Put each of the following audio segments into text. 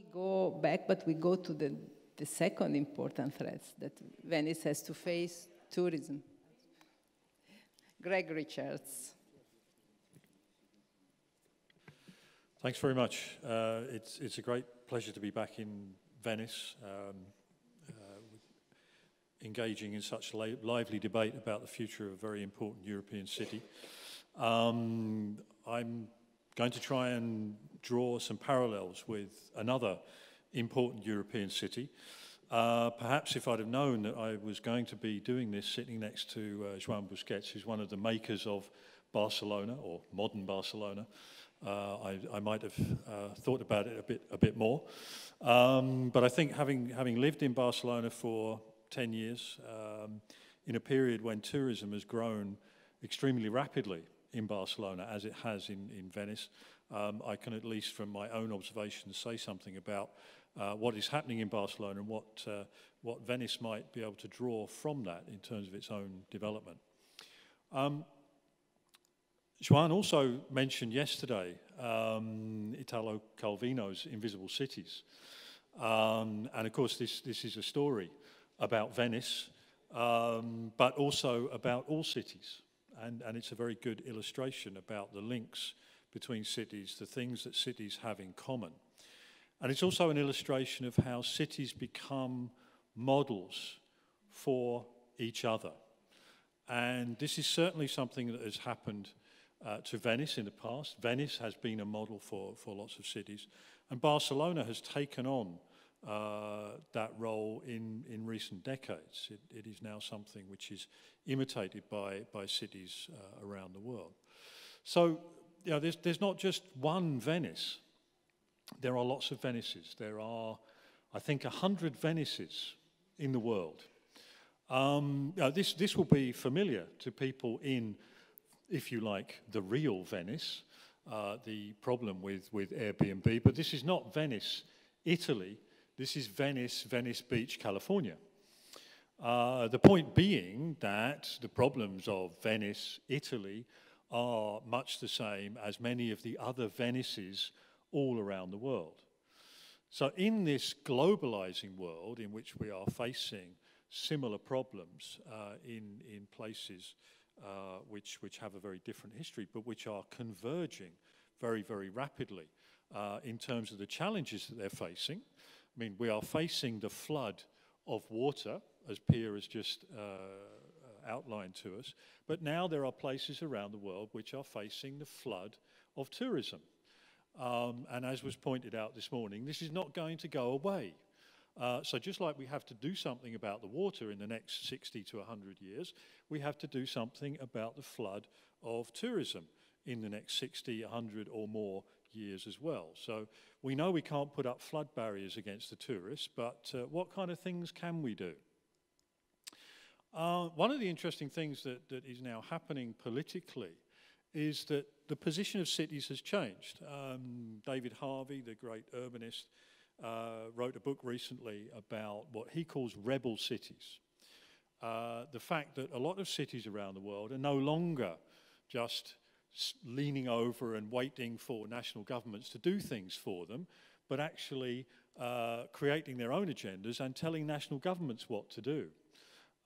we go back, but we go to the second important threat that Venice has to face, tourism. Greg Richards. Thanks very much. It's a great pleasure to be back in Venice, engaging in such lively debate about the future of a very important European city. I'm going to try and draw some parallels with another important European city. Perhaps if I'd have known that I was going to be doing this sitting next to Joan Busquets, who's one of the makers of Barcelona, or modern Barcelona, I might have thought about it a bit more. But I think having lived in Barcelona for 10 years, in a period when tourism has grown extremely rapidly in Barcelona, as it has in Venice, I can, at least from my own observations, say something about what is happening in Barcelona and what Venice might be able to draw from that in terms of its own development. Joan also mentioned yesterday Italo Calvino's Invisible Cities. And of course, this is a story about Venice, but also about all cities. And it's a very good illustration about the links between cities, the things that cities have in common. And it's also an illustration of how cities become models for each other. And this is certainly something that has happened to Venice in the past. Venice has been a model for lots of cities. And Barcelona has taken on that role in recent decades. It is now something which is imitated by cities around the world. So, you know, there's not just one Venice. There are lots of Venices. There are, I think, 100 Venices in the world. This will be familiar to people in, if you like, the real Venice, the problem with Airbnb. But this is not Venice, Italy. This is Venice, Venice Beach, California. The point being that the problems of Venice, Italy, are much the same as many of the other Venices all around the world. So in this globalizing world in which we are facing similar problems in places which have a very different history, but which are converging very, very rapidly in terms of the challenges that they're facing. I mean, we are facing the flood of water, as Pia has just outlined to us, but now there are places around the world which are facing the flood of tourism. And as was pointed out this morning, this is not going to go away. So just like we have to do something about the water in the next 60 to 100 years, we have to do something about the flood of tourism in the next 60, 100 or more years as well. So we know we can't put up flood barriers against the tourists, but what kind of things can we do? One of the interesting things that is now happening politically is that the position of cities has changed. David Harvey, the great urbanist, wrote a book recently about what he calls rebel cities. The fact that a lot of cities around the world are no longer just leaning over and waiting for national governments to do things for them, but actually creating their own agendas and telling national governments what to do.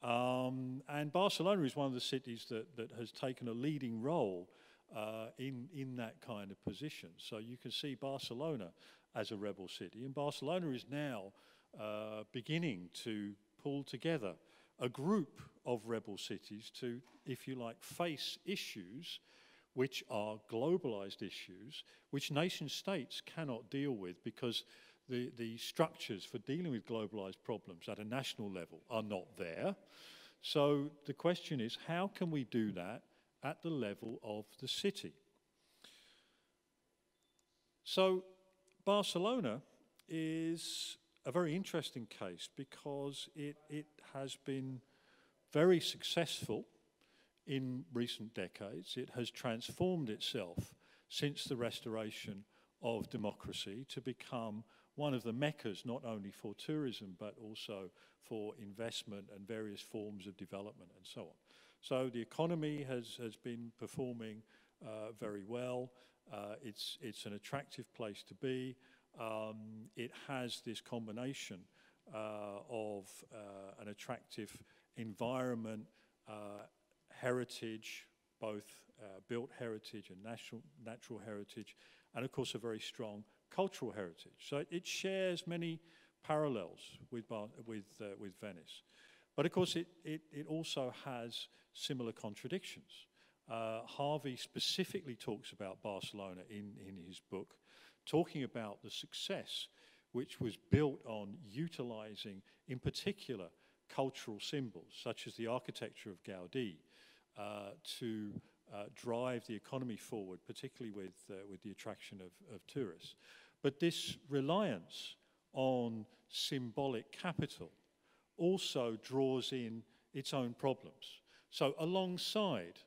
And Barcelona is one of the cities that has taken a leading role in that kind of position. So you can see Barcelona as a rebel city, and Barcelona is now beginning to pull together a group of rebel cities to, if you like, face issues which are globalized issues, which nation states cannot deal with because the structures for dealing with globalized problems at a national level are not there. So the question is, how can we do that at the level of the city? So Barcelona is a very interesting case because it has been very successful in recent decades. It has transformed itself since the restoration of democracy to become one of the meccas not only for tourism but also for investment and various forms of development and so on. So the economy has been performing very well. It's an attractive place to be. It has this combination of an attractive environment, heritage, both built heritage and natural heritage, and of course a very strong cultural heritage. So it shares many parallels with Venice. But of course it also has similar contradictions. Harvey specifically talks about Barcelona in his book, talking about the success which was built on utilizing, in particular, cultural symbols, such as the architecture of Gaudí, to drive the economy forward, particularly with the attraction of tourists. But this reliance on symbolic capital also draws in its own problems. So alongside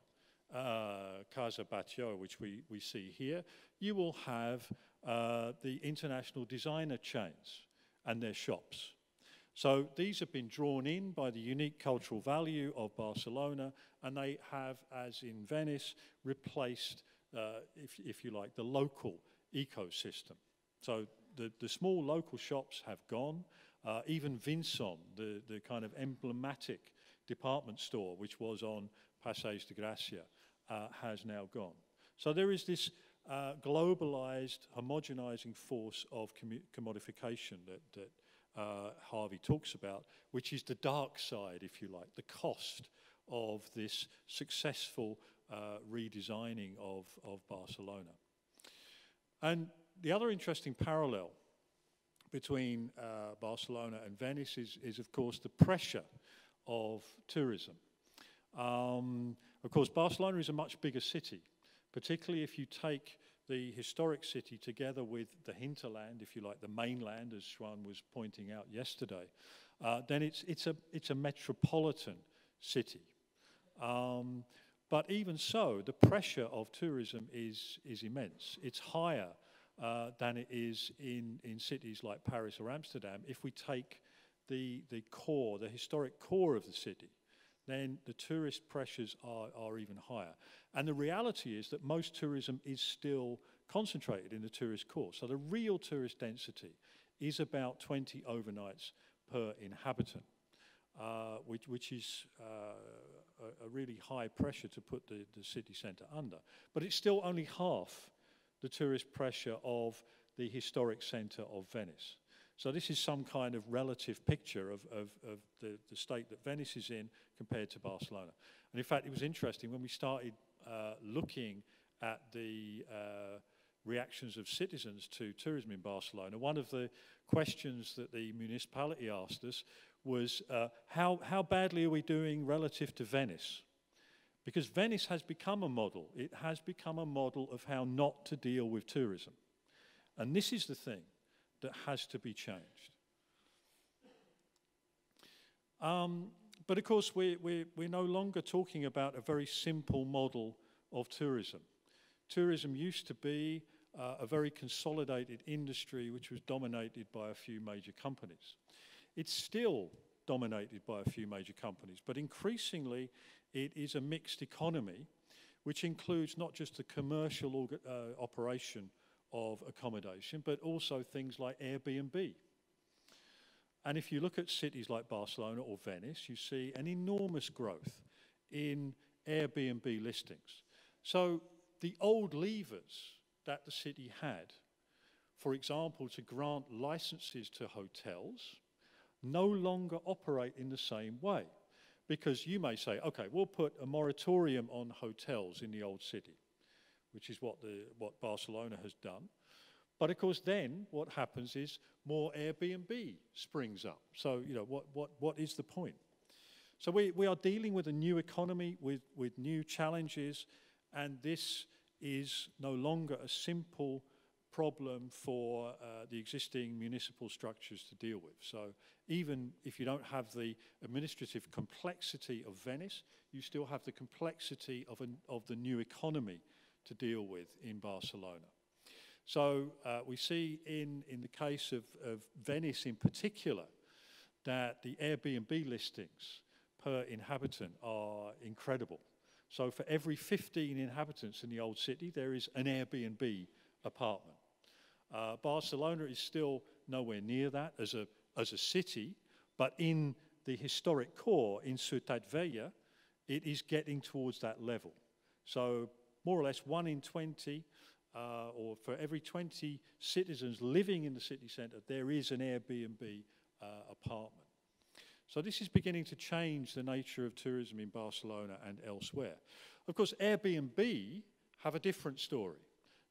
Casa Batlló, which we see here, you will have the international designer chains and their shops. So these have been drawn in by the unique cultural value of Barcelona, and they have, as in Venice, replaced, if you like, the local ecosystem. So the small local shops have gone. Even Vinson, the kind of emblematic department store, which was on Passeig de Gràcia, has now gone. So there is this globalized, homogenizing force of commodification that Harvey talks about, which is the dark side, if you like, the cost of this successful redesigning of Barcelona. And the other interesting parallel between Barcelona and Venice is, of course, the pressure of tourism. Of course, Barcelona is a much bigger city, particularly if you take the historic city together with the hinterland, if you like, the mainland, as Schwan was pointing out yesterday, then it's a metropolitan city. But even so, the pressure of tourism is immense. It's higher than it is in cities like Paris or Amsterdam. If we take the core, the historic core of the city, then the tourist pressures are even higher. And the reality is that most tourism is still concentrated in the tourist core. So the real tourist density is about 20 overnights per inhabitant, which is a really high pressure to put the city centre under. But it's still only half the tourist pressure of the historic centre of Venice. So this is some kind of relative picture of the state that Venice is in compared to Barcelona. And in fact, it was interesting when we started looking at the reactions of citizens to tourism in Barcelona. One of the questions that the municipality asked us was, how badly are we doing relative to Venice? Because Venice has become a model. It has become a model of how not to deal with tourism. And this is the thing that has to be changed. But of course, we're no longer talking about a very simple model of tourism. Tourism used to be a very consolidated industry which was dominated by a few major companies. It's still dominated by a few major companies, but increasingly it is a mixed economy which includes not just the commercial operation of accommodation, but also things like Airbnb. And if you look at cities like Barcelona or Venice, you see an enormous growth in Airbnb listings. So the old levers that the city had, for example, to grant licenses to hotels, no longer operate in the same way. Because you may say, okay, we'll put a moratorium on hotels in the old city, which is what Barcelona has done. But of course then what happens is more Airbnb springs up. So, you know, what is the point? So we are dealing with a new economy with new challenges, and this is no longer a simple problem for the existing municipal structures to deal with. So even if you don't have the administrative complexity of Venice, you still have the complexity of the new economy to deal with in Barcelona. So we see in the case of Venice in particular that the Airbnb listings per inhabitant are incredible. So for every 15 inhabitants in the old city, there is an Airbnb apartment. Barcelona is still nowhere near that as a city, but in the historic core, in Ciutat Vella, it is getting towards that level. So more or less 1 in 20, or for every 20 citizens living in the city centre, there is an Airbnb apartment. So this is beginning to change the nature of tourism in Barcelona and elsewhere. Of course, Airbnb have a different story.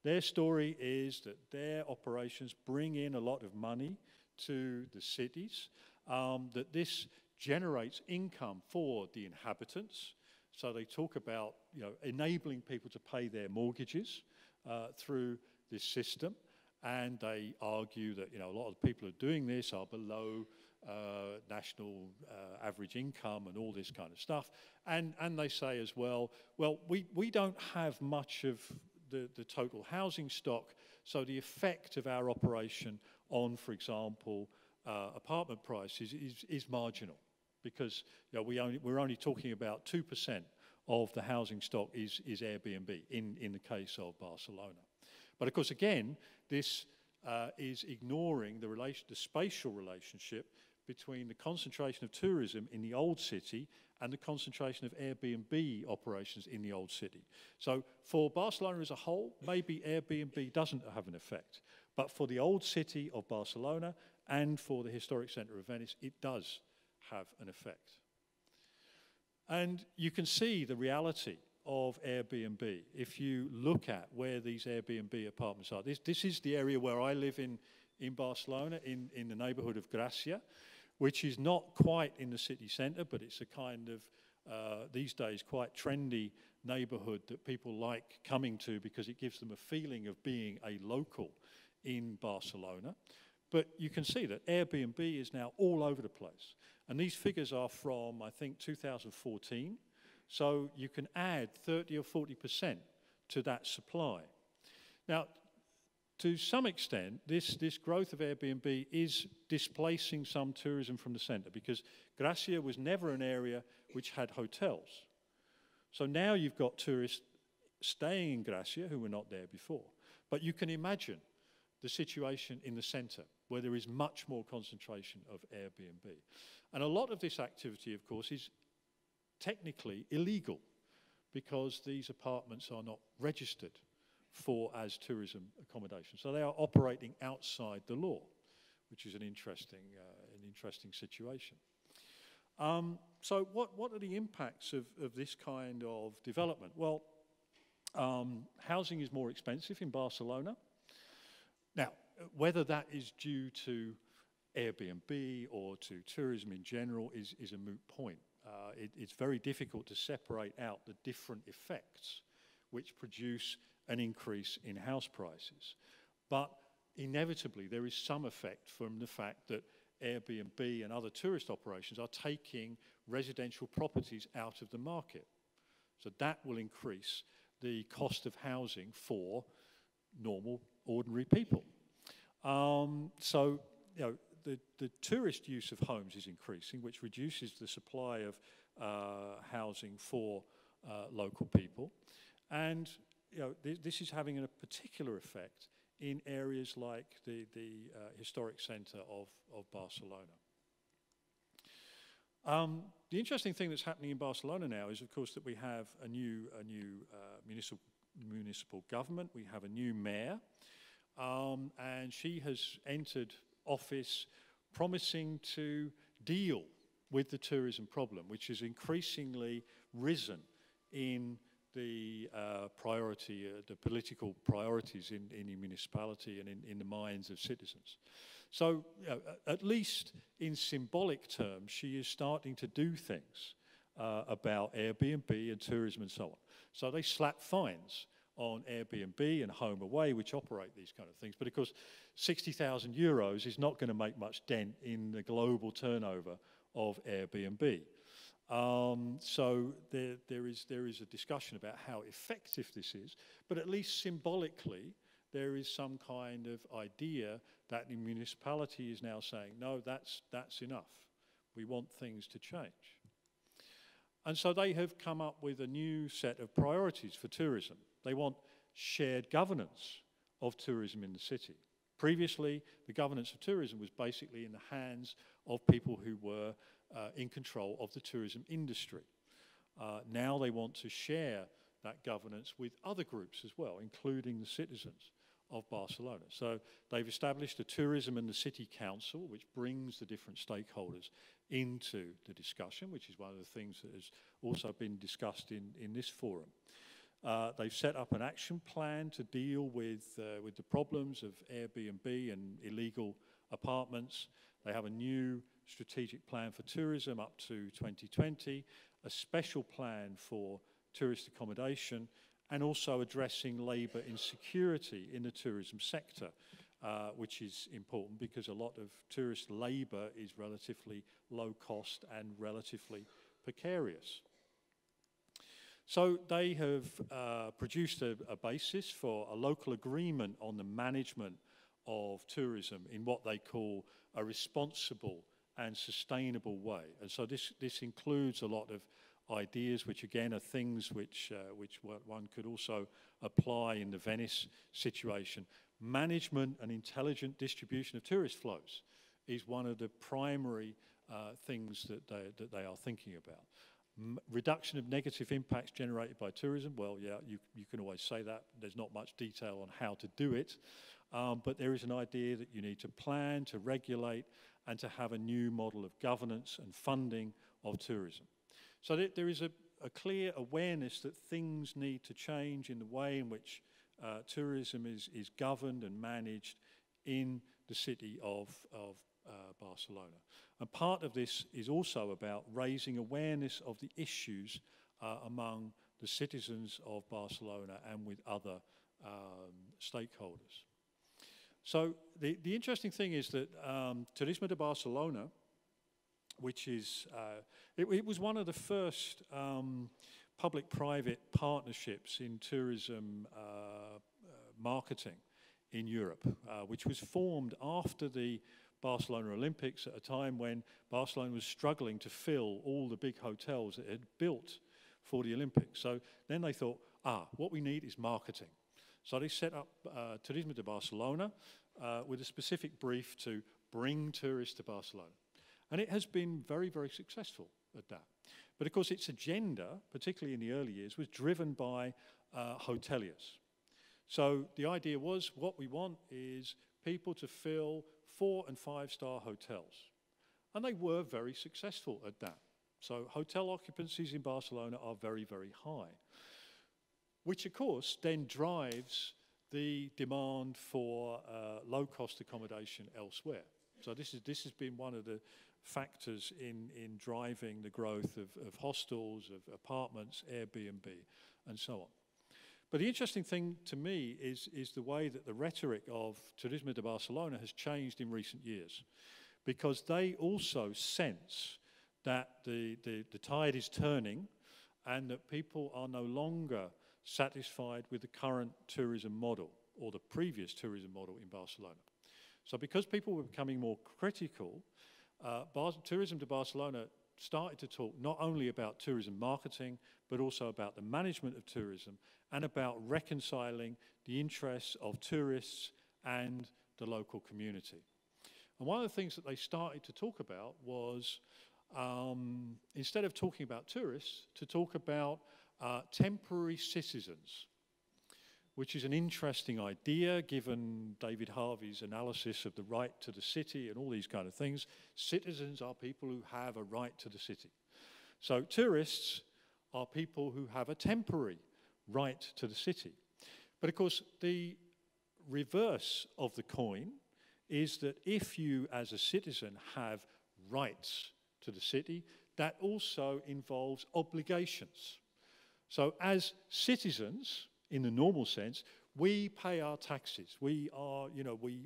Their story is that their operations bring in a lot of money to the cities, that this generates income for the inhabitants. So they talk about, enabling people to pay their mortgages through this system, and they argue that a lot of people who are doing this are below national average income and all this kind of stuff. And they say as well, we don't have much of the total housing stock, so the effect of our operation on, for example, apartment prices is marginal, because we're only talking about 2% of the housing stock is Airbnb in the case of Barcelona. But of course, again, this is ignoring the spatial relationship between the concentration of tourism in the old city and the concentration of Airbnb operations in the old city. So for Barcelona as a whole, maybe Airbnb doesn't have an effect. But for the old city of Barcelona and for the historic centre of Venice, it does have an effect. And you can see the reality of Airbnb if you look at where these Airbnb apartments are. This is the area where I live in Barcelona, in the neighbourhood of Gracia, which is not quite in the city centre, but it's a kind of, these days, quite trendy neighbourhood that people like coming to because it gives them a feeling of being a local in Barcelona. But you can see that Airbnb is now all over the place. And these figures are from, I think, 2014. So you can add 30 or 40% to that supply. Now, to some extent, this growth of Airbnb is displacing some tourism from the centre, because Gracia was never an area which had hotels. So now you've got tourists staying in Gracia who were not there before. But you can imagine the situation in the centre, where there is much more concentration of Airbnb. And a lot of this activity, of course, is technically illegal, because these apartments are not registered as tourism accommodation. So they are operating outside the law, which is an interesting situation. So what are the impacts of this kind of development? Well, housing is more expensive in Barcelona. Now, whether that is due to Airbnb or to tourism in general is a moot point. It's very difficult to separate out the different effects which produce an increase in house prices. But inevitably, there is some effect from the fact that Airbnb and other tourist operations are taking residential properties out of the market. So that will increase the cost of housing for normal, ordinary people. So, the tourist use of homes is increasing, which reduces the supply of housing for local people. And this is having a particular effect in areas like the historic centre of Barcelona. The interesting thing that's happening in Barcelona now is, of course, that we have a new municipal government. We have a new mayor, and she has entered office promising to deal with the tourism problem, which has increasingly risen in the the political priorities in the municipality and in the minds of citizens. So, at least in symbolic terms, she is starting to do things about Airbnb and tourism and so on. So they slap fines on Airbnb and Home Away, which operate these kind of things. But of course, 60,000 euros is not going to make much dent in the global turnover of Airbnb. So there is a discussion about how effective this is, but at least symbolically, there is some kind of idea that the municipality is now saying, no, that's enough. We want things to change. And so they have come up with a new set of priorities for tourism. They want shared governance of tourism in the city. Previously, the governance of tourism was basically in the hands of people who were in control of the tourism industry. Now they want to share that governance with other groups as well, including the citizens of Barcelona. So they've established a tourism and the city council, which brings the different stakeholders into the discussion, which is one of the things that has also been discussed in this forum. They've set up an action plan to deal with the problems of Airbnb and illegal apartments. They have a new strategic plan for tourism up to 2020, a special plan for tourist accommodation, and also addressing labour insecurity in the tourism sector, which is important because a lot of tourist labour is relatively low cost and relatively precarious. So they have produced a basis for a local agreement on the management of tourism in what they call a responsible and sustainable way. And so this includes a lot of ideas, which again are things which one could also apply in the Venice situation. Management and intelligent distribution of tourist flows is one of the primary things that they are thinking about. Reduction of negative impacts generated by tourism, well, yeah, you can always say that. There's not much detail on how to do it, but there is an idea that you need to plan, to regulate, and to have a new model of governance and funding of tourism. So there is a clear awareness that things need to change in the way in which tourism is governed and managed in the city of Barcelona. And part of this is also about raising awareness of the issues among the citizens of Barcelona and with other stakeholders. So the interesting thing is that Turisme de Barcelona, which is, it was one of the first public-private partnerships in tourism marketing in Europe, which was formed after the Barcelona Olympics at a time when Barcelona was struggling to fill all the big hotels that it had built for the Olympics. So then they thought, what we need is marketing. So they set up Turisme de Barcelona with a specific brief to bring tourists to Barcelona. And it has been very, very successful at that. But of course its agenda, particularly in the early years, was driven by hoteliers. So the idea was, what we want is people to fill 4- and 5-star hotels. And they were very successful at that. So hotel occupancies in Barcelona are very, very high, which of course then drives the demand for low-cost accommodation elsewhere. So this has been one of the factors in driving the growth of hostels, of apartments, Airbnb, and so on. But the interesting thing to me is the way that the rhetoric of Turisme de Barcelona has changed in recent years, because they also sense that the tide is turning and that people are no longer satisfied with the current tourism model or the previous tourism model in Barcelona. So because people were becoming more critical, Turisme de Barcelona started to talk not only about tourism marketing, but also about the management of tourism and about reconciling the interests of tourists and the local community. And one of the things that they started to talk about was, instead of talking about tourists, to talk about temporary citizens, which is an interesting idea given David Harvey's analysis of the right to the city and all these kind of things. Citizens are people who have a right to the city. So tourists are people who have a temporary right to the city. But of course, the reverse of the coin is that if you as a citizen have rights to the city, that also involves obligations. So as citizens, in the normal sense, we pay our taxes. We are,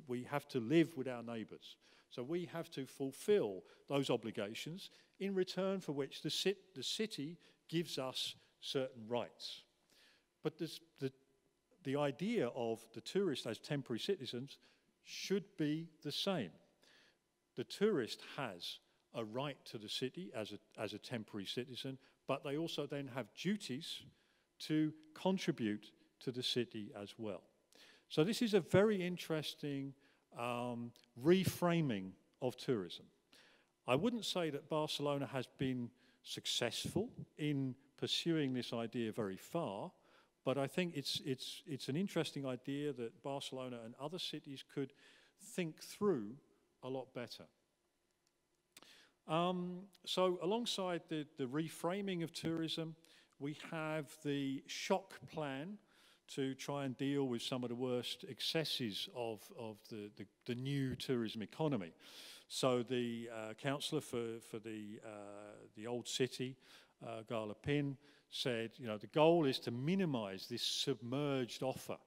we have to live with our neighbours. So we have to fulfil those obligations, in return for which the city gives us certain rights. But the idea of the tourist as temporary citizens should be the same. The tourist has a right to the city as a temporary citizen, but they also then have duties to contribute to the city as well. So this is a very interesting reframing of tourism. I wouldn't say that Barcelona has been successful in pursuing this idea very far, but I think it's an interesting idea that Barcelona and other cities could think through a lot better. So alongside the reframing of tourism, we have the shock plan to try and deal with some of the worst excesses of the new tourism economy. So the councillor for the old city, Gala Pin, said, you know, the goal is to minimise this submerged offer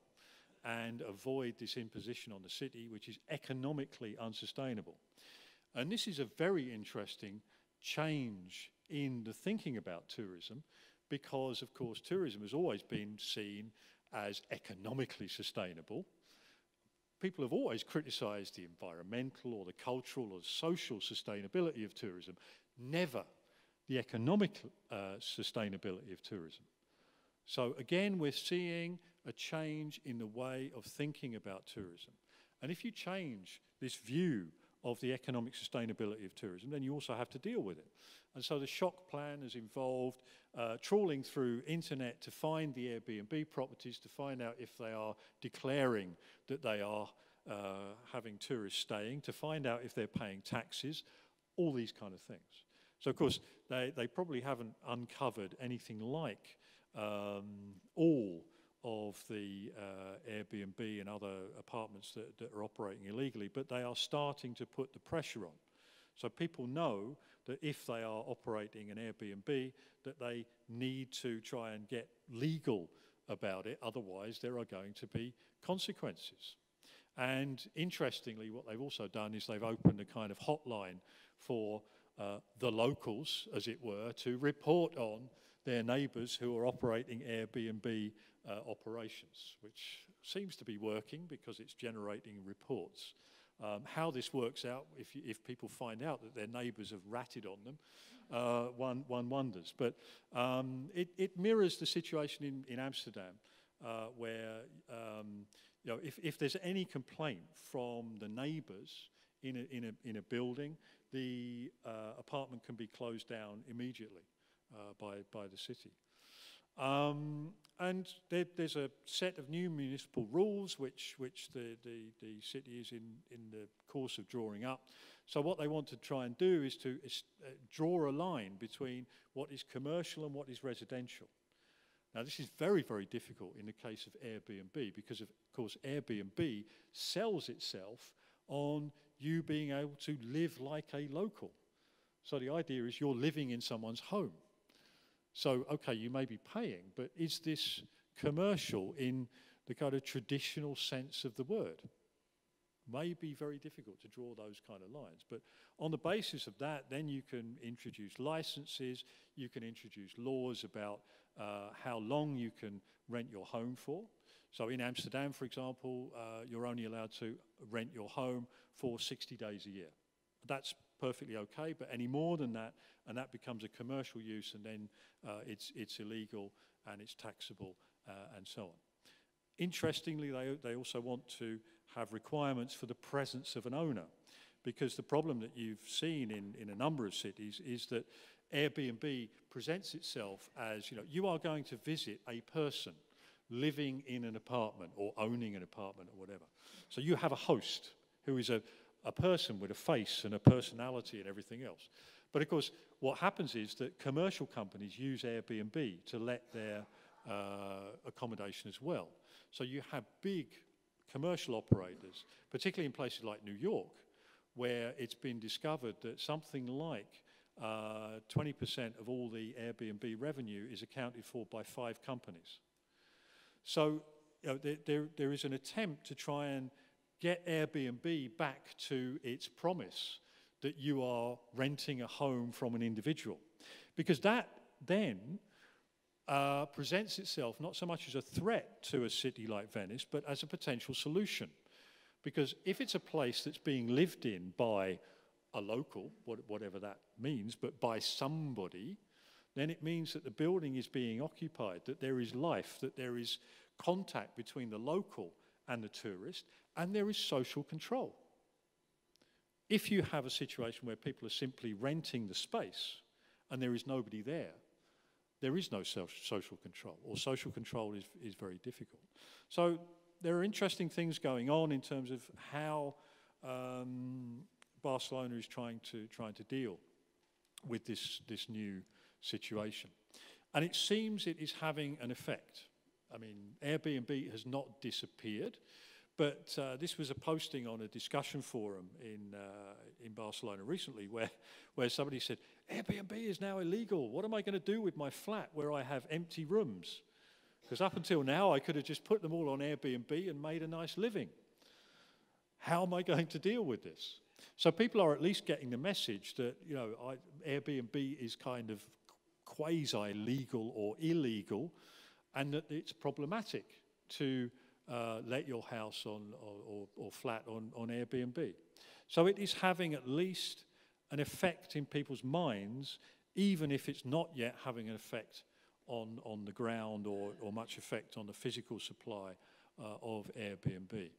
and avoid this imposition on the city, which is economically unsustainable. And this is a very interesting change in the thinking about tourism, because, of course, tourism has always been seen as economically sustainable. People have always criticised the environmental or the cultural or social sustainability of tourism, never the economic sustainability of tourism. So again, we're seeing a change in the way of thinking about tourism. And if you change this view of the economic sustainability of tourism, then you also have to deal with it. And so the shock plan has involved trawling through internet to find the Airbnb properties, to find out if they are declaring that they are having tourists staying, to find out if they're paying taxes, all these kind of things. So of course, they probably haven't uncovered anything like all of the Airbnb and other apartments that are operating illegally, but they are starting to put the pressure on. So people know that if they are operating an Airbnb, that they need to try and get legal about it, otherwise there are going to be consequences. And interestingly, what they've also done is they've opened a kind of hotline for the locals, as it were, to report on their neighbours who are operating Airbnb operations, which seems to be working because it's generating reports. How this works out, if people find out that their neighbours have ratted on them, one wonders. But it mirrors the situation in Amsterdam, where you know, if there's any complaint from the neighbours in a building, the apartment can be closed down immediately by the city. And there's a set of new municipal rules which the city is in the course of drawing up. So what they want to try and do is to draw a line between what is commercial and what is residential. Now this is very, very difficult in the case of Airbnb, because of course Airbnb sells itself on you being able to live like a local. So the idea is you're living in someone's home. So, okay, you may be paying, but is this commercial in the kind of traditional sense of the word? May be very difficult to draw those kind of lines. But on the basis of that, then you can introduce licenses, you can introduce laws about how long you can rent your home for. So in Amsterdam, for example, you're only allowed to rent your home for 60 days a year. That's perfectly okay, but any more than that, and that becomes a commercial use, and then it's illegal and it's taxable and so on. Interestingly, they also want to have requirements for the presence of an owner, because the problem that you've seen in a number of cities is that Airbnb presents itself as, you know, you are going to visit a person living in an apartment or owning an apartment or whatever. So you have a host who is a person with a face and a personality and everything else. But of course, what happens is that commercial companies use Airbnb to let their accommodation as well. So you have big commercial operators, particularly in places like New York, where it's been discovered that something like 20% of all the Airbnb revenue is accounted for by 5 companies. So you know, there is an attempt to try and get Airbnb back to its promise that you are renting a home from an individual. Because that then presents itself not so much as a threat to a city like Venice, but as a potential solution. Because if it's a place that's being lived in by a local, whatever that means, but by somebody, then it means that the building is being occupied, that there is life, that there is contact between the local and the tourist, and there is social control. If you have a situation where people are simply renting the space and there is nobody there, there is no social control, or social control is very difficult. So there are interesting things going on in terms of how Barcelona is trying to deal with this new situation. And it seems it is having an effect. I mean, Airbnb has not disappeared, but this was a posting on a discussion forum in Barcelona recently where somebody said, Airbnb is now illegal. What am I going to do with my flat where I have empty rooms? Because up until now, I could have just put them all on Airbnb and made a nice living. How am I going to deal with this? So people are at least getting the message that, you know, Airbnb is kind of quasi-legal or illegal, and that it's problematic to let your house or flat on Airbnb. So it is having at least an effect in people's minds, even if it's not yet having an effect on the ground or much effect on the physical supply of Airbnb.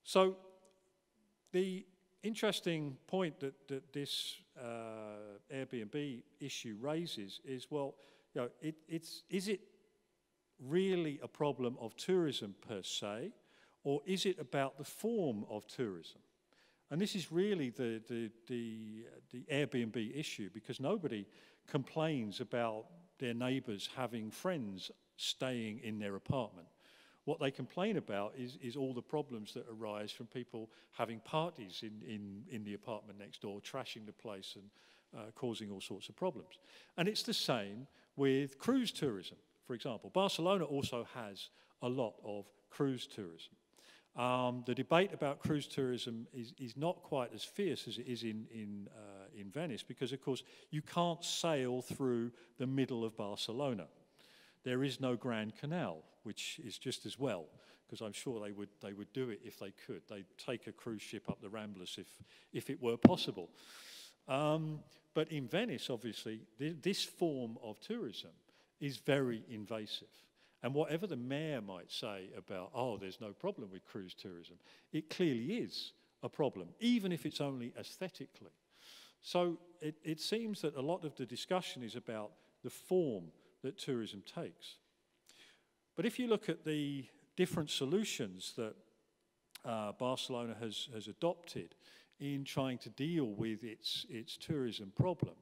So the interesting point that this Airbnb issue raises is, well, you know, is it really a problem of tourism per se, or is it about the form of tourism? And this is really the Airbnb issue, because nobody complains about their neighbours having friends staying in their apartment. What they complain about is all the problems that arise from people having parties in the apartment next door, trashing the place and causing all sorts of problems. And it's the same with cruise tourism, for example. Barcelona also has a lot of cruise tourism. The debate about cruise tourism is not quite as fierce as it is in Venice, because, of course, you can't sail through the middle of Barcelona. There is no Grand Canal, which is just as well, because I'm sure they would do it if they could. They'd take a cruise ship up the Ramblas if it were possible. But in Venice, obviously, this form of tourism is very invasive. And whatever the mayor might say about, oh, there's no problem with cruise tourism, it clearly is a problem, even if it's only aesthetically. So it seems that a lot of the discussion is about the form that tourism takes. But if you look at the different solutions that Barcelona has adopted in trying to deal with its tourism problem,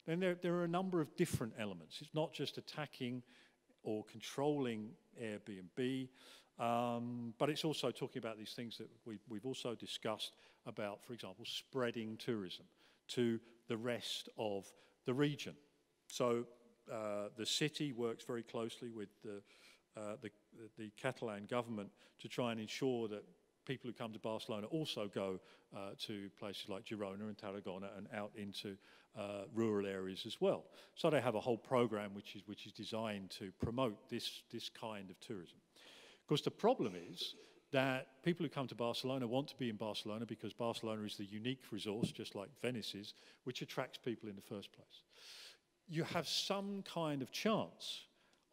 then there are a number of different elements. It's not just attacking or controlling Airbnb, but it's also talking about these things that we've also discussed about, for example, spreading tourism to the rest of the region. So the city works very closely with the Catalan government to try and ensure that people who come to Barcelona also go to places like Girona and Tarragona and out into rural areas as well. So they have a whole program which is designed to promote this kind of tourism. Of course, the problem is that people who come to Barcelona want to be in Barcelona because Barcelona is the unique resource, just like Venice is, which attracts people in the first place. You have some kind of chance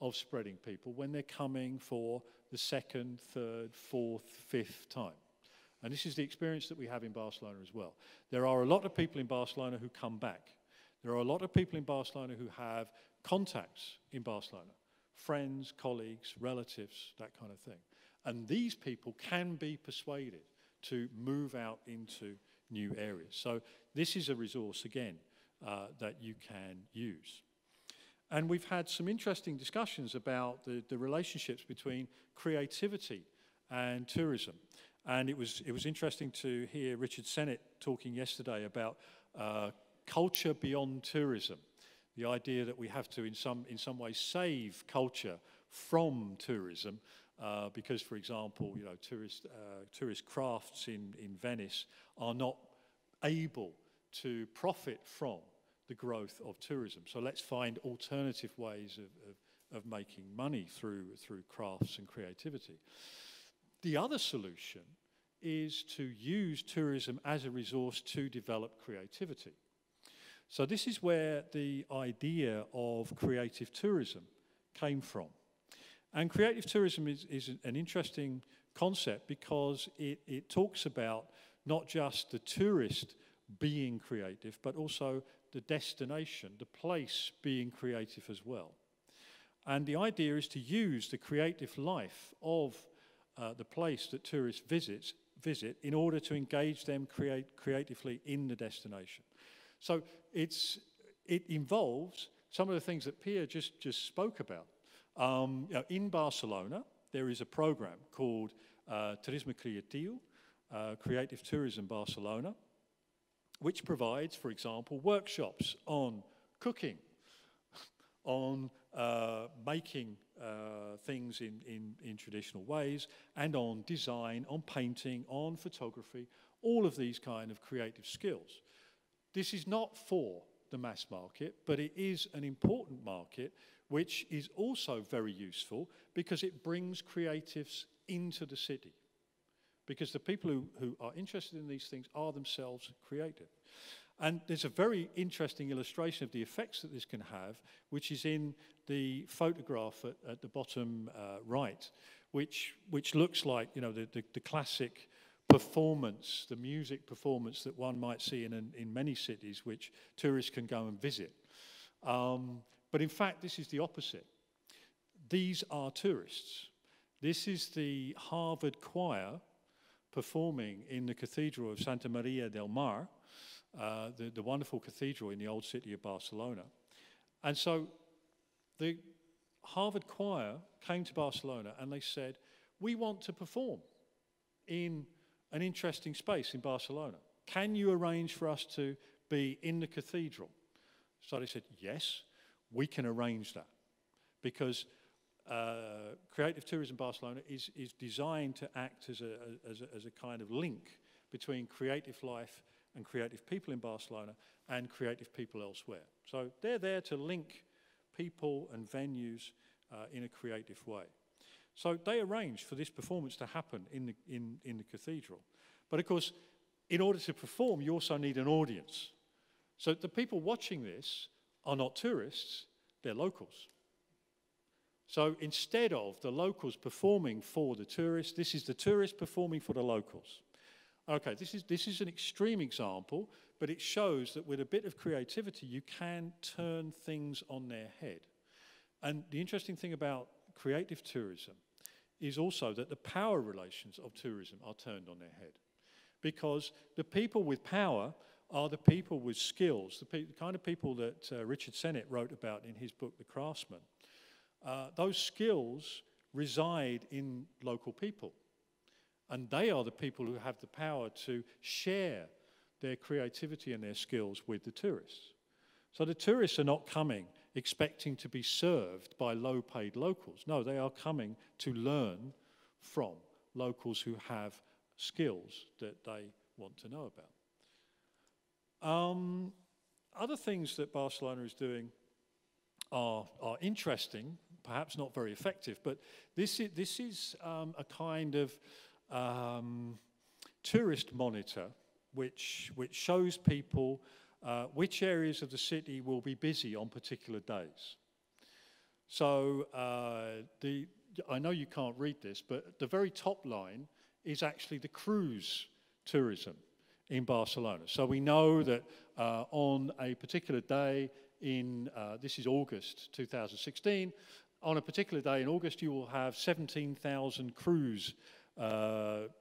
of spreading people when they're coming for the second, third, fourth, fifth time. And this is the experience that we have in Barcelona as well. There are a lot of people in Barcelona who come back. There are a lot of people in Barcelona who have contacts in Barcelona, friends, colleagues, relatives, that kind of thing. And these people can be persuaded to move out into new areas. So this is a resource, again, that you can use. And we've had some interesting discussions about the relationships between creativity and tourism. And it was interesting to hear Richard Sennett talking yesterday about culture beyond tourism. The idea that we have to, in some way, save culture from tourism, because, for example, you know, tourist crafts in Venice are not able to profit from the growth of tourism. So let's find alternative ways of making money through crafts and creativity. The other solution is to use tourism as a resource to develop creativity. So this is where the idea of creative tourism came from. And creative tourism is an interesting concept because it talks about not just the tourist being creative, but also the destination, the place being creative as well. And the idea is to use the creative life of the place that tourists visit in order to engage them creatively in the destination. So it involves some of the things that Pia just spoke about. In Barcelona, there is a program called Turisme Creativo, Creative Tourism Barcelona, which provides, for example, workshops on cooking, on making things in traditional ways, and on design, on painting, on photography, all of these kind of creative skills. This is not for the mass market, but it is an important market which is also very useful because it brings creatives into the city. Because the people who are interested in these things are themselves creative. And there's a very interesting illustration of the effects that this can have, which is in the photograph at the bottom right, which looks like, you know, the classic performance, the music performance that one might see in many cities, which tourists can go and visit. But in fact, this is the opposite. These are tourists. This is the Harvard Choir performing in the Cathedral of Santa Maria del Mar, the wonderful cathedral in the old city of Barcelona. And so the Harvard Choir came to Barcelona and they said, we want to perform in an interesting space in Barcelona. Can you arrange for us to be in the cathedral? So they said, yes, we can arrange that. Because Creative Tourism Barcelona is designed to act as a kind of link between creative life and creative people in Barcelona and creative people elsewhere. So they're there to link people and venues in a creative way. So they arranged for this performance to happen in the cathedral. But of course, in order to perform, you also need an audience. So the people watching this are not tourists, they're locals. So instead of the locals performing for the tourists, this is the tourists performing for the locals. Okay, this is an extreme example, but it shows that with a bit of creativity, you can turn things on their head. And the interesting thing about creative tourism is also that the power relations of tourism are turned on their head. Because the people with power are the people with skills, the kind of people that Richard Sennett wrote about in his book, The Craftsman. Those skills reside in local people. And they are the people who have the power to share their creativity and their skills with the tourists. So the tourists are not coming expecting to be served by low-paid locals. No, they are coming to learn from locals who have skills that they want to know about. Other things that Barcelona is doing are interesting, perhaps not very effective, but this is a kind of tourist monitor which shows people which areas of the city will be busy on particular days. So I know you can't read this, but the very top line is actually the cruise tourism in Barcelona. So we know that on a particular day in, this is August 2016, on a particular day in August you will have 17,000 cruise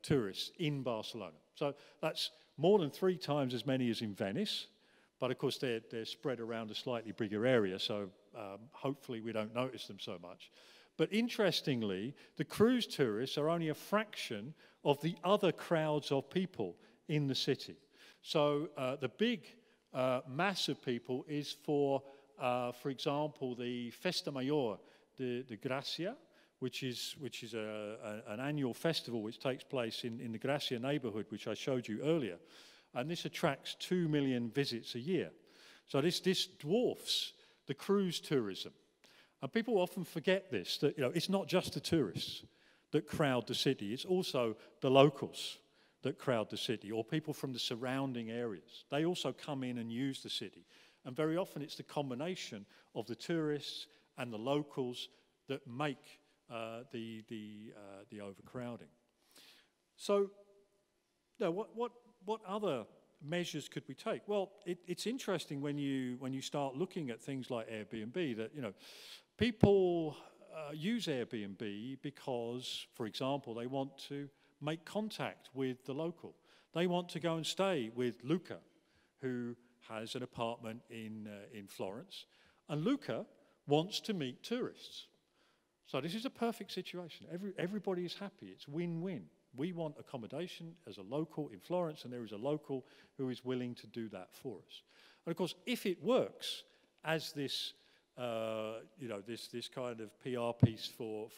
tourists in Barcelona. So that's more than 3 times as many as in Venice, but of course they're spread around a slightly bigger area, so hopefully we don't notice them so much. But interestingly, the cruise tourists are only a fraction of the other crowds of people in the city. So the big mass of people is for example, the Festa Mayor de Gracia, which is an annual festival which takes place in the Gracia neighborhood, which I showed you earlier. And this attracts 2 million visits a year. So this dwarfs the cruise tourism. And people often forget this, that it's not just the tourists that crowd the city, it's also the locals that crowd the city, or people from the surrounding areas. They also come in and use the city. And very often it's the combination of the tourists and the locals that make the overcrowding. So, what other measures could we take? Well, it's interesting when you start looking at things like Airbnb that people use Airbnb because, for example, they want to make contact with the local. They want to go and stay with Luca, who has an apartment in Florence, and Luca wants to meet tourists. So this is a perfect situation. Everybody is happy. It's win-win. We want accommodation as a local in Florence, and there is a local who is willing to do that for us. And of course, if it works as this, this kind of PR piece for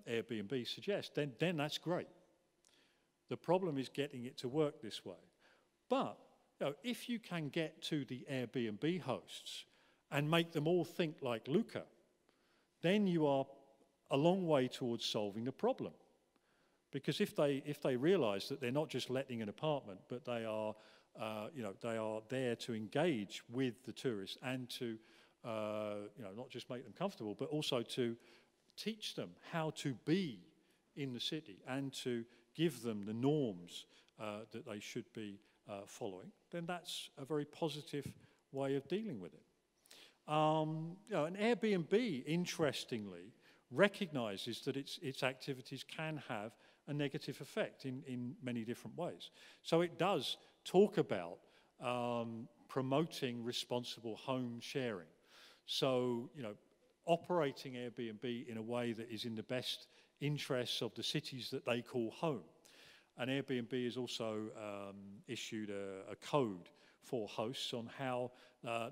Airbnb suggests, then that's great. The problem is getting it to work this way. But if you can get to the Airbnb hosts and make them all think like Luca, then you are a long way towards solving the problem. Because if they realise that they're not just letting an apartment, but they are there to engage with the tourists and to not just make them comfortable, but also to teach them how to be in the city and to give them the norms that they should be following, then that's a very positive way of dealing with it. An Airbnb, interestingly, recognises that its activities can have a negative effect in many different ways. So it does talk about promoting responsible home sharing. So, operating Airbnb in a way that is in the best interests of the cities that they call home. And Airbnb has also issued a code for hosts on how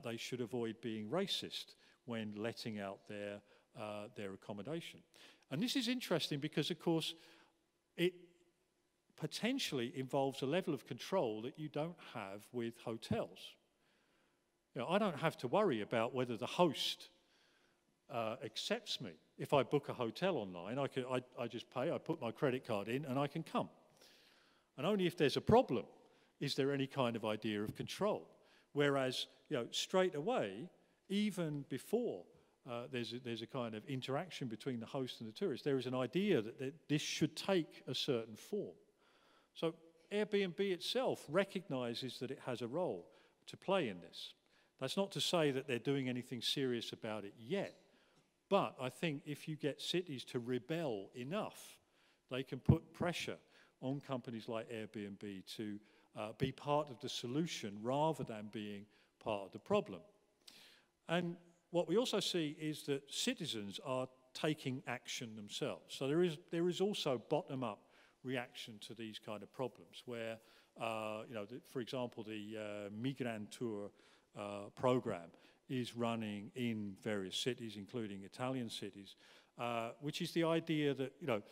they should avoid being racist when letting out their accommodation. And this is interesting because, of course, it potentially involves a level of control that you don't have with hotels. I don't have to worry about whether the host accepts me. If I book a hotel online, I just pay, I put my credit card in, and I can come. And only if there's a problem is there any kind of idea of control. Whereas, straight away, even before there's a kind of interaction between the host and the tourist, there is an idea that this should take a certain form. So Airbnb itself recognises that it has a role to play in this. That's not to say that they're doing anything serious about it yet, but I think if you get cities to rebel enough, they can put pressure on companies like Airbnb to be part of the solution rather than being part of the problem. And what we also see is that citizens are taking action themselves. So there is also bottom-up reaction to these kind of problems where, for example, the Migrantur program is running in various cities, including Italian cities, which is the idea that,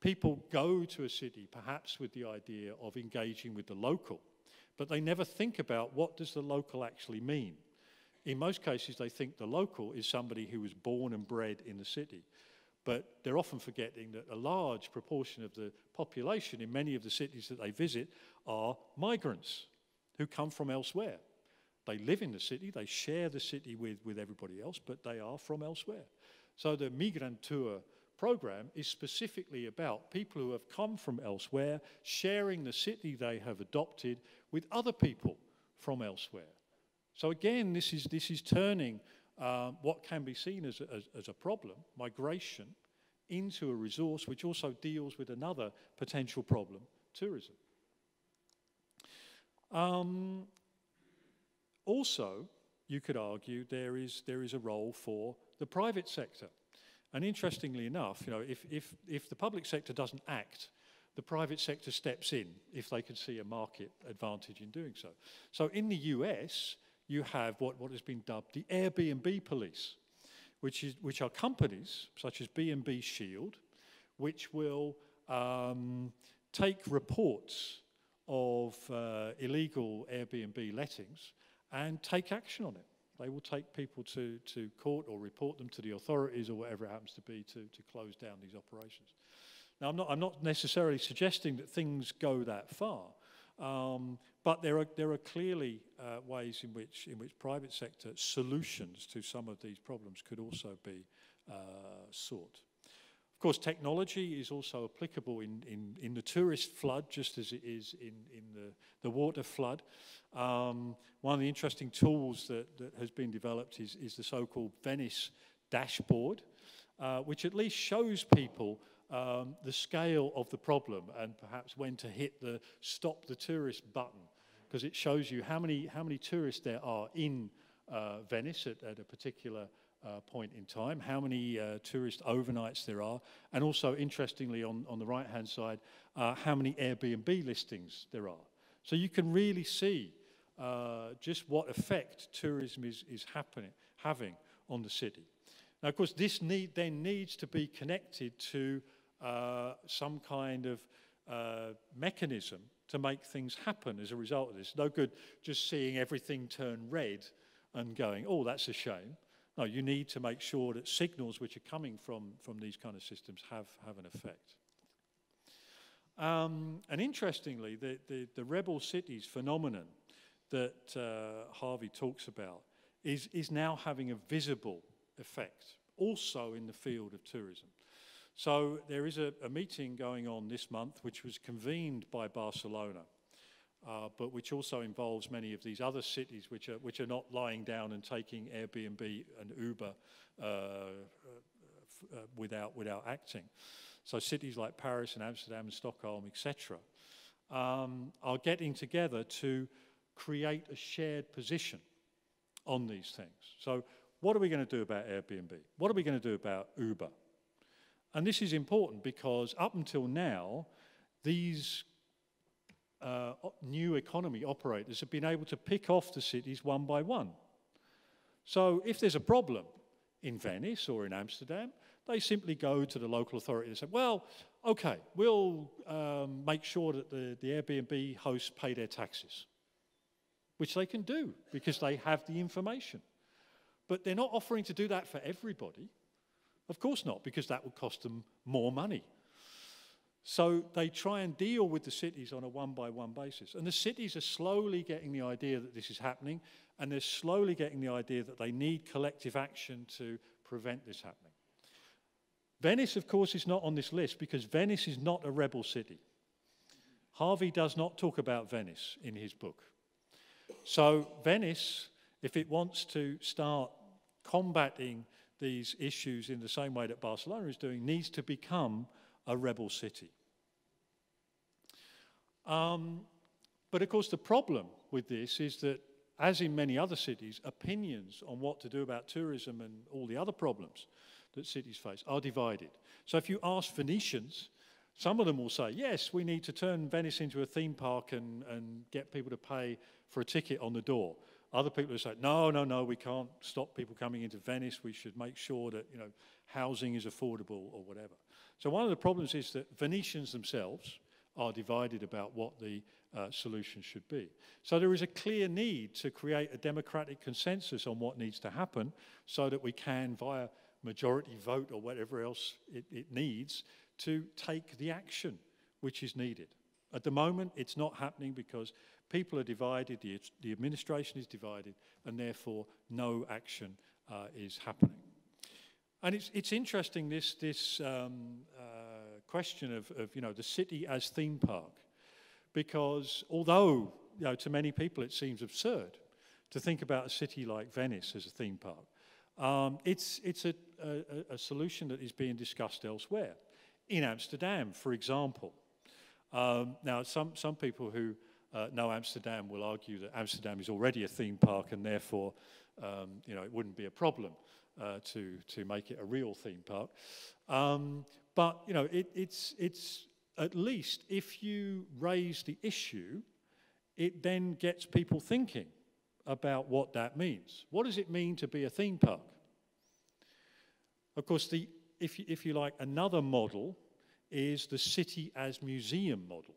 people go to a city perhaps with the idea of engaging with the local, but they never think about what does the local actually mean. In most cases, they think the local is somebody who was born and bred in the city, but they're often forgetting that a large proportion of the population in many of the cities that they visit are migrants who come from elsewhere. They live in the city, they share the city with everybody else, but they are from elsewhere. So the Migrantur program is specifically about people who have come from elsewhere, sharing the city they have adopted with other people from elsewhere. So again, this is turning what can be seen as a problem, migration, into a resource which also deals with another potential problem, tourism. Also, you could argue there is a role for the private sector. And interestingly enough, if the public sector doesn't act, the private sector steps in if they can see a market advantage in doing so. So in the US, you have what has been dubbed the Airbnb police, which are companies such as B&B Shield, which will take reports of illegal Airbnb lettings and take action on it. They will take people to court or report them to the authorities or whatever it happens to be to close down these operations. Now, I'm not necessarily suggesting that things go that far, But there are clearly ways in which private sector solutions to some of these problems could also be sought. Of course, technology is also applicable in the tourist flood, just as it is in the water flood. One of the interesting tools that has been developed is the so-called Venice dashboard, which at least shows people the scale of the problem and perhaps when to hit the stop the tourist button, because it shows you how many tourists there are in Venice at a particular point in time, how many tourist overnights there are, and also, interestingly, on the right-hand side, how many Airbnb listings there are. So you can really see just what effect tourism is having on the city. Now, of course, this then needs to be connected to some kind of mechanism to make things happen as a result of this. No good just seeing everything turn red and going, oh, that's a shame. No, you need to make sure that signals which are coming from these kind of systems have an effect. And interestingly, the rebel cities phenomenon that Harvey talks about is now having a visible effect, also in the field of tourism. So there is a meeting going on this month, which was convened by Barcelona, but which also involves many of these other cities which are not lying down and taking Airbnb and Uber without acting. So cities like Paris and Amsterdam and Stockholm, etc., are getting together to create a shared position on these things. So what are we going to do about Airbnb? What are we going to do about Uber? And this is important because up until now, these new economy operators have been able to pick off the cities one by one. So if there's a problem in Venice or in Amsterdam, they simply go to the local authority and say, well, okay, we'll make sure that the Airbnb hosts pay their taxes, which they can do because they have the information. But they're not offering to do that for everybody. Of course not, because that would cost them more money. So they try and deal with the cities on a one-by-one basis. And the cities are slowly getting the idea that this is happening, and they're slowly getting the idea that they need collective action to prevent this happening. Venice, of course, is not on this list because Venice is not a rebel city. Harvey does not talk about Venice in his book. So Venice, if it wants to start combating these issues in the same way that Barcelona is doing, needs to become a rebel city. But of course the problem with this is that, as in many other cities, opinions on what to do about tourism and all the other problems that cities face are divided. So if you ask Venetians, some of them will say, yes, we need to turn Venice into a theme park and get people to pay for a ticket on the door. Other people will say, no, we can't stop people coming into Venice. We should make sure that, housing is affordable or whatever. So one of the problems is that Venetians themselves are divided about what the solution should be. So there is a clear need to create a democratic consensus on what needs to happen so that we can, via majority vote or whatever else it needs, to take the action which is needed. At the moment, it's not happening because people are divided, the administration is divided, and therefore no action is happening. And it's interesting, this question of the city as theme park, because although to many people it seems absurd to think about a city like Venice as a theme park, it's a solution that is being discussed elsewhere. In Amsterdam, for example. Now, some people who know Amsterdam will argue that Amsterdam is already a theme park and therefore it wouldn't be a problem to make it a real theme park. But it's at least if you raise the issue, it then gets people thinking about what that means. What does it mean to be a theme park? Of course, if you like, another model is the city as museum model,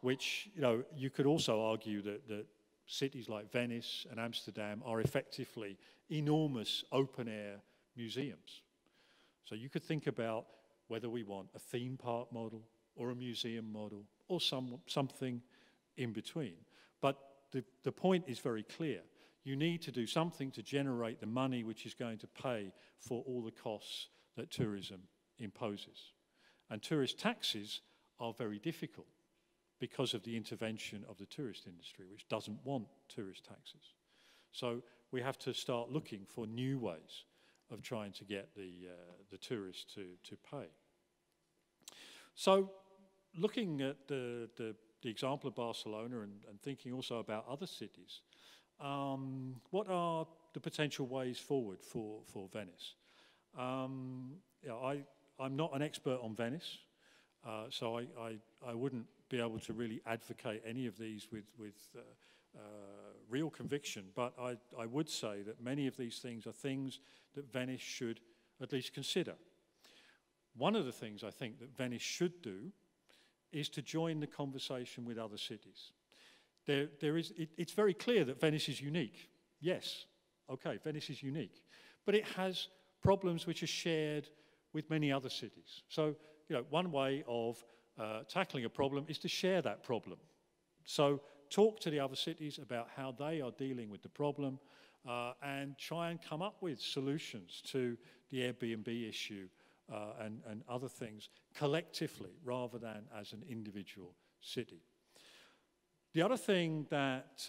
which you could also argue that cities like Venice and Amsterdam are effectively enormous open-air museums. So you could think about whether we want a theme park model or a museum model or something in between. But the point is very clear. You need to do something to generate the money which is going to pay for all the costs that tourism imposes. And tourist taxes are very difficult because of the intervention of the tourist industry, which doesn't want tourist taxes. So we have to start looking for new ways of trying to get the tourists to pay. So looking at the example of Barcelona and thinking also about other cities, what are the potential ways forward for Venice? I'm not an expert on Venice, so I wouldn't be able to really advocate any of these with real conviction, but I would say that many of these things are things that Venice should at least consider. One of the things I think that Venice should do is to join the conversation with other cities. It's very clear that Venice is unique. Yes, okay, Venice is unique, but it has problems which are shared with many other cities. So, one way of tackling a problem is to share that problem. So talk to the other cities about how they are dealing with the problem and try and come up with solutions to the Airbnb issue and other things collectively rather than as an individual city. The other thing that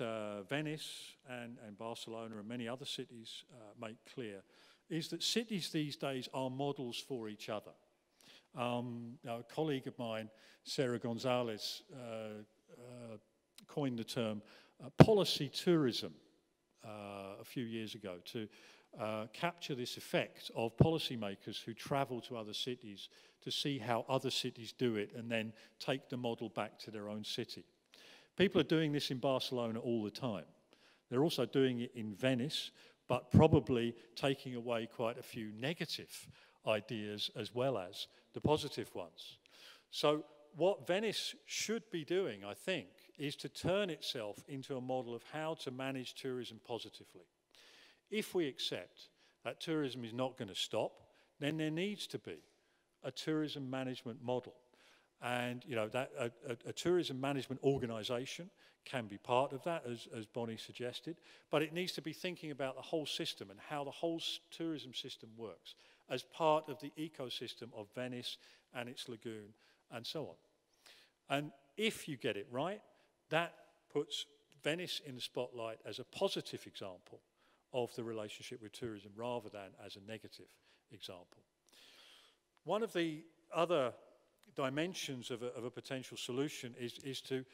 Venice and Barcelona and many other cities make clear is that cities these days are models for each other. A colleague of mine, Sarah Gonzalez, coined the term policy tourism a few years ago to capture this effect of policymakers who travel to other cities to see how other cities do it and then take the model back to their own city. People are doing this in Barcelona all the time. They're also doing it in Venice, but probably taking away quite a few negative ideas as well as the positive ones. So what Venice should be doing, I think, is to turn itself into a model of how to manage tourism positively. If we accept that tourism is not going to stop, then there needs to be a tourism management model. And that a tourism management organisation can be part of that, as Bonnie suggested, but it needs to be thinking about the whole system and how the whole tourism system works as part of the ecosystem of Venice and its lagoon and so on. And if you get it right, that puts Venice in the spotlight as a positive example of the relationship with tourism rather than as a negative example. One of the other dimensions of a potential solution is to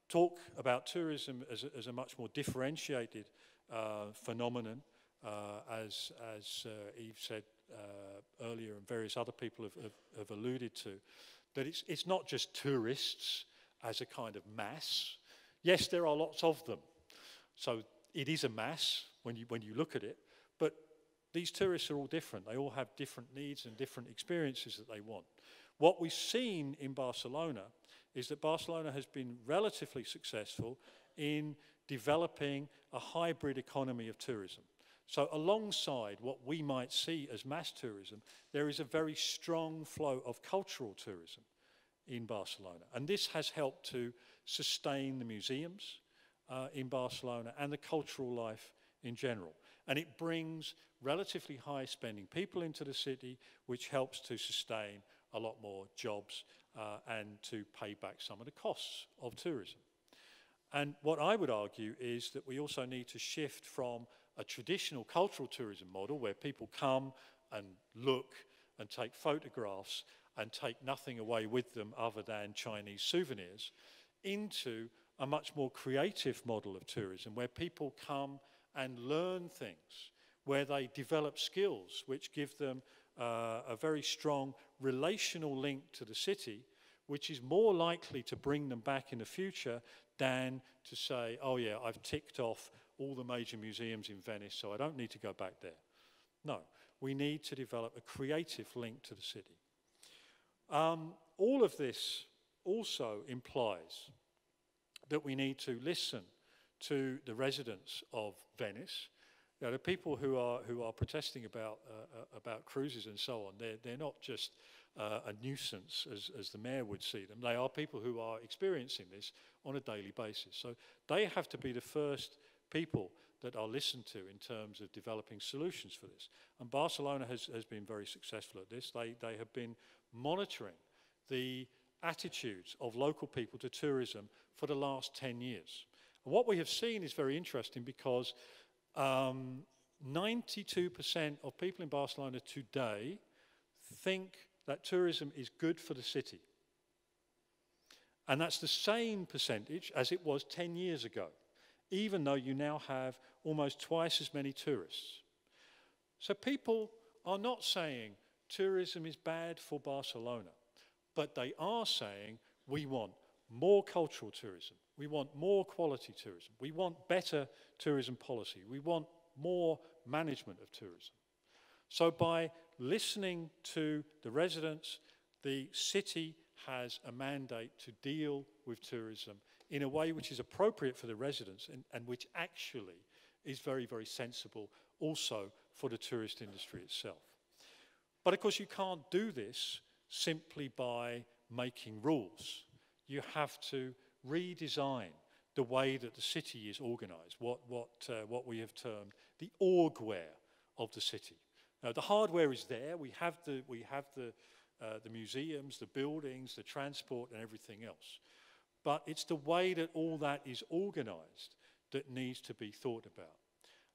talk about tourism as a much more differentiated phenomenon, as Yves said earlier and various other people have alluded to, that it's not just tourists as a kind of mass. Yes, there are lots of them, so it is a mass when you look at it, but these tourists are all different. They all have different needs and different experiences that they want. What we've seen in Barcelona is that Barcelona has been relatively successful in developing a hybrid economy of tourism. So alongside what we might see as mass tourism, there is a very strong flow of cultural tourism in Barcelona. And this has helped to sustain the museums in Barcelona and the cultural life in general. And it brings relatively high spending people into the city, which helps to sustain a lot more jobs and to pay back some of the costs of tourism. And what I would argue is that we also need to shift from a traditional cultural tourism model where people come and look and take photographs and take nothing away with them other than Chinese souvenirs, into a much more creative model of tourism where people come and learn things, where they develop skills which give them a very strong relational link to the city, which is more likely to bring them back in the future than to say, oh yeah, I've ticked off all the major museums in Venice, so I don't need to go back there. No, we need to develop a creative link to the city. All of this also implies that we need to listen to the residents of Venice. The people who are protesting about cruises and so on, they're not just a nuisance, as the mayor would see them. They are people who are experiencing this on a daily basis. So they have to be the first people that are listened to in terms of developing solutions for this. And Barcelona has been very successful at this. They have been monitoring the attitudes of local people to tourism for the last 10 years. And what we have seen is very interesting because 92% of people in Barcelona today think that tourism is good for the city. And that's the same percentage as it was 10 years ago, even though you now have almost twice as many tourists. So people are not saying tourism is bad for Barcelona, but they are saying we want more cultural tourism, we want more quality tourism, we want better tourism policy, we want more management of tourism. So by listening to the residents, the city has a mandate to deal with tourism in a way which is appropriate for the residents and which actually is very, very sensible also for the tourist industry itself. But of course you can't do this simply by making rules. You have to redesign the way that the city is organized, what we have termed the orgware of the city. Now, the hardware is there. We have the museums, the buildings, the transport, and everything else. But it's the way that all that is organized that needs to be thought about.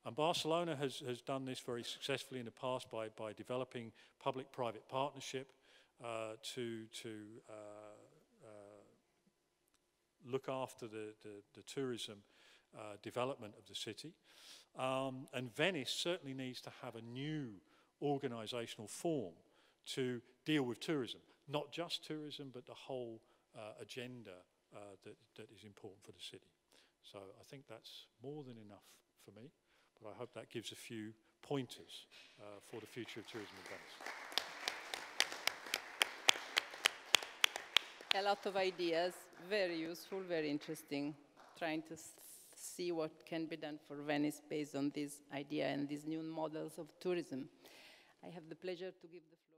And Barcelona has done this very successfully in the past by developing public-private partnership to look after the tourism development of the city. And Venice certainly needs to have a new organizational form to deal with tourism. Not just tourism, but the whole agenda that is important for the city. So I think that's more than enough for me, but I hope that gives a few pointers for the future of tourism in Venice. A lot of ideas, very useful, very interesting, trying to see what can be done for Venice based on this idea and these new models of tourism. I have the pleasure to give the floor.